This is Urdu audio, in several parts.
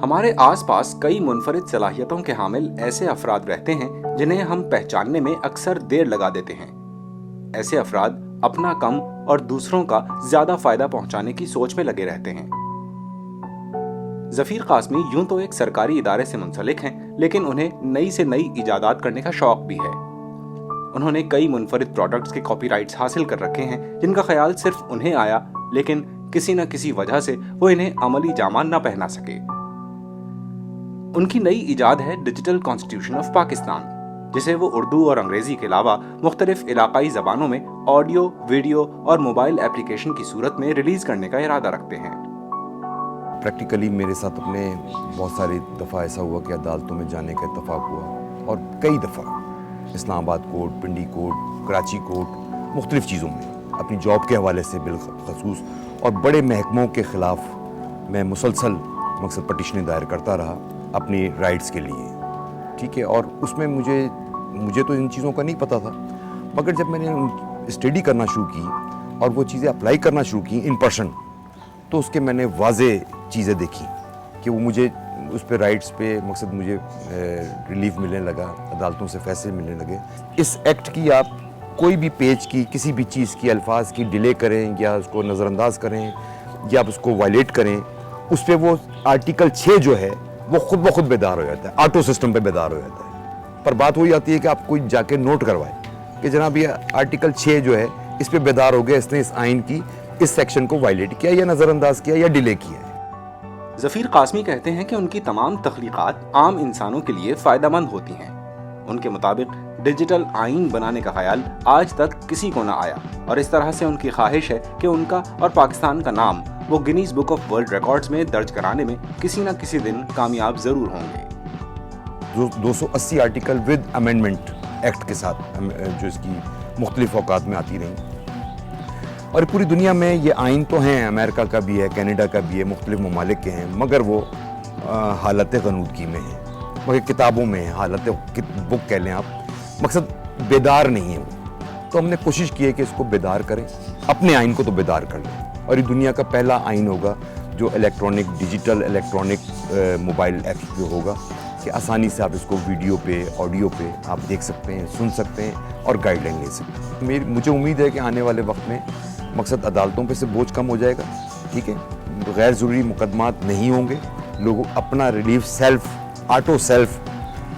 ہمارے آس پاس کئی منفرد صلاحیتوں کے حامل ایسے افراد رہتے ہیں جنہیں ہم پہچاننے میں اکثر دیر لگا دیتے ہیں۔ ایسے افراد اپنا کم اور دوسروں کا زیادہ فائدہ پہنچانے کی سوچ میں لگے رہتے ہیں۔ ظفیر قاسمی یوں تو ایک سرکاری ادارے سے منسلک ہیں، لیکن انہیں نئی سے نئی ایجادات کرنے کا شوق بھی ہے۔ انہوں نے کئی منفرد پروڈکٹس کے کاپی رائٹس حاصل کر رکھے ہیں جن کا خیال صرف انہیں آیا، لیکن کسی نہ کسی وجہ سے وہ انہیں عملی جامہ نہ پہنا سکے۔ ان کی نئی ایجاد ہے ڈیجیٹل کانسٹیٹیوشن آف پاکستان، جسے وہ اردو اور انگریزی کے علاوہ مختلف علاقائی زبانوں میں آڈیو، ویڈیو اور موبائل ایپلیکیشن کی صورت میں ریلیز کرنے کا ارادہ رکھتے ہیں۔ پریکٹیکلی میرے ساتھ اپنے بہت ساری دفعہ ایسا ہوا کہ عدالتوں میں جانے کا اتفاق ہوا، اور کئی دفعہ اسلام آباد court, Pindi court, Karachi court, مختلف چیزوں میں اپنی جاب کے حوالے سے بالخصوص اور بڑے محکموں کے خلاف میں مسلسل مقصد پٹیشنیں دائر کرتا رہا اپنی رائٹس کے لیے، ٹھیک ہے۔ اور اس میں مجھے تو ان چیزوں کا نہیں پتہ تھا، مگر جب میں نے اسٹڈی کرنا شروع کی اور وہ چیزیں اپلائی کرنا شروع کی ان پرسن، تو اس کے میں نے واضح چیزیں دیکھی کہ وہ مجھے اس پہ رائٹس پہ مقصد مجھے ریلیف ملنے لگا، عدالتوں سے فیصلے ملنے لگے۔ اس ایکٹ کی آپ کوئی بھی پیج کی کسی بھی چیز کی الفاظ کی ڈیلے کریں یا اس کو نظر انداز کریں یا آپ اس کو وائلیٹ کریں، اس پہ وہ آرٹیکل 6 جو ہے وہ خود بخود بیدار ہو جاتا ہے، آٹو سسٹم پہ بیدار ہو جاتا ہے۔ پر بات وہی آتی ہے کہ آپ کوئی جا کے نوٹ کروائے کہ جناب یہ آرٹیکل 6 جو ہے اس پہ بیدار ہو گیا، اس نے اس آئین کی اس سیکشن کو وائلیٹ کیا یا نظر انداز کیا یا ڈیلے کیا ہے۔ ظفیر قاسمی کہتے ہیں کہ ان کی تمام تخلیقات عام انسانوں کے لیے فائدہ مند ہوتی ہیں۔ ان کے مطابق ڈیجیٹل آئین بنانے کا خیال آج تک کسی کو نہ آیا، اور اس طرح سے ان کی خواہش ہے کہ ان کا اور پاکستان کا نام وہ Guinness book of world records میں درج کرانے میں کسی نہ کسی دن کامیاب ضرور ہوں گے۔ 280 آرٹیکل ود امینڈمنٹ ایکٹ کے ساتھ جو اس کی مختلف اوقات میں آتی رہیں، اور پوری دنیا میں یہ آئین تو ہیں، امریکہ کا بھی ہے، کینیڈا کا بھی ہے، مختلف ممالک کے ہیں، مگر وہ حالت غنودگی میں ہیں، مگر کتابوں میں ہیں، حالت بک کہہ لیں آپ، مقصد بیدار نہیں ہے وہ۔ تو ہم نے کوشش کی ہے کہ اس کو بیدار کریں، اپنے آئین کو تو بیدار کر لیں، اور یہ دنیا کا پہلا آئین ہوگا جو ڈیجیٹل الیکٹرانک موبائل ایپ جو ہوگا کہ آسانی سے آپ اس کو ویڈیو پہ، آڈیو پہ آپ دیکھ سکتے ہیں، سن سکتے ہیں اور گائیڈ لائن لے سکتے ہیں۔ مجھے امید ہے کہ آنے والے وقت میں مقصد عدالتوں پہ سے بوجھ کم ہو جائے گا، ٹھیک ہے، غیر ضروری مقدمات نہیں ہوں گے، لوگ اپنا ریلیف آٹو سیلف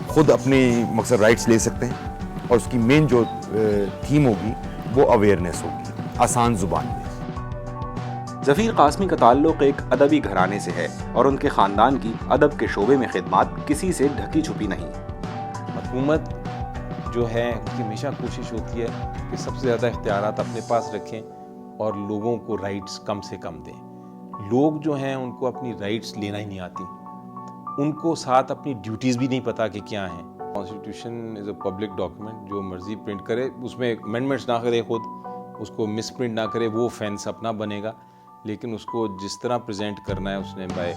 خود اپنی مقصد رائٹس لے سکتے ہیں، اور اس کی مین جو تھیم ہوگی وہ اویئرنیس ہوگی آسان زبان میں۔ ظفیر قاسمی کا تعلق ایک ادبی گھرانے سے ہے، اور ان کے خاندان کی ادب کے شعبے میں خدمات کسی سے ڈھکی چھپی نہیں۔ حکومت جو ہے اس کی ہمیشہ کوشش ہوتی ہے کہ سب سے زیادہ اختیارات اپنے پاس رکھیں اور لوگوں کو رائٹس کم سے کم دیں۔ لوگ جو ہیں ان کو اپنی رائٹس لینا ہی نہیں آتی، ان کو ساتھ اپنی ڈیوٹیز بھی نہیں پتہ کہ کیا ہیں۔ Constitution is a public document, جو مرضی پرنٹ کرے، اس میں امینڈمنٹس نہ کرے، خود اس کو مس پرنٹ نہ کرے، وہ فینس اپنا بنے گا، لیکن اس کو جس طرح پریزنٹ کرنا ہے اس نے بائی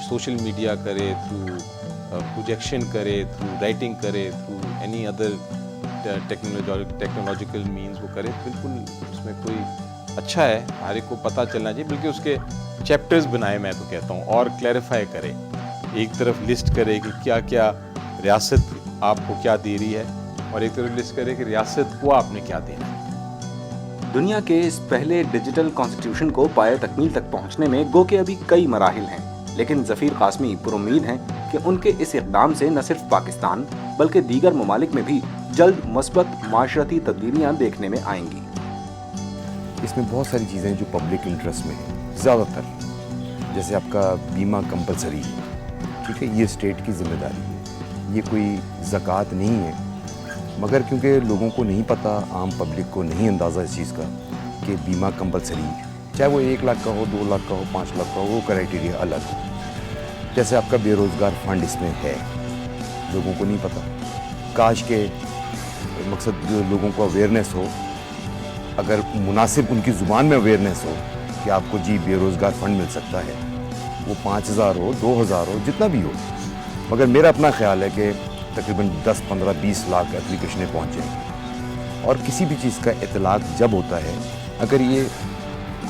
سوشل میڈیا کرے، تھرو پروجیکشن کرے، تھرو رائٹنگ کرے، through any other technological means وہ کرے، بالکل اس میں کوئی اچھا ہے، ہر ایک کو پتہ چلنا چاہیے، بلکہ اس کے چیپٹرز بنائے میں تو کہتا ہوں، اور کلیریفائی کرے، ایک طرف لسٹ کرے کہ کیا کیا ریاست آپ کو کیا دے رہی ہے، اور ایک طرف لسٹ کرے کہ ریاست کو آپ نے کیا دینا ہے۔ دنیا کے اس پہلے ڈیجیٹل کانسٹیٹیوشن کو پائے تکمیل تک پہنچنے میں گو کہ ابھی کئی مراحل ہیں، لیکن ظفیر قاسمی پر امید ہیں کہ ان کے اس اقدام سے نہ صرف پاکستان بلکہ دیگر ممالک میں بھی جلد مثبت معاشرتی تبدیلیاں دیکھنے میں آئیں گی۔ اس میں بہت ساری چیزیں جو پبلک انٹرسٹ میں ہیں، زیادہ تر جیسے آپ کا بیمہ کمپلسری ہے، ٹھیک ہے، یہ اسٹیٹ کی ذمہ داری ہے، یہ کوئی زکوٰۃ نہیں ہے، مگر کیونکہ لوگوں کو نہیں پتہ، عام پبلک کو نہیں اندازہ اس چیز کا کہ بیمہ کمپلسری، چاہے وہ 1 لاکھ کا ہو، 2 لاکھ کا ہو، 5 لاکھ کا ہو، وہ کرائٹیریا الگ ہے۔ جیسے آپ کا بے روزگار فنڈ اس میں ہے، لوگوں کو نہیں پتہ، کاش کے مقصد جو لوگوں کو اویئرنیس ہو، اگر مناسب ان کی زبان میں اویئرنیس ہو کہ آپ کو جی بے روزگار فنڈ مل سکتا ہے، وہ 5000 ہو، 2000 ہو، جتنا بھی ہو، مگر میرا اپنا خیال ہے کہ تقریباً 10، 15، 20 لاکھ اپلیکیشنیں پہنچیں گی، اور کسی بھی چیز کا اطلاق جب ہوتا ہے، اگر یہ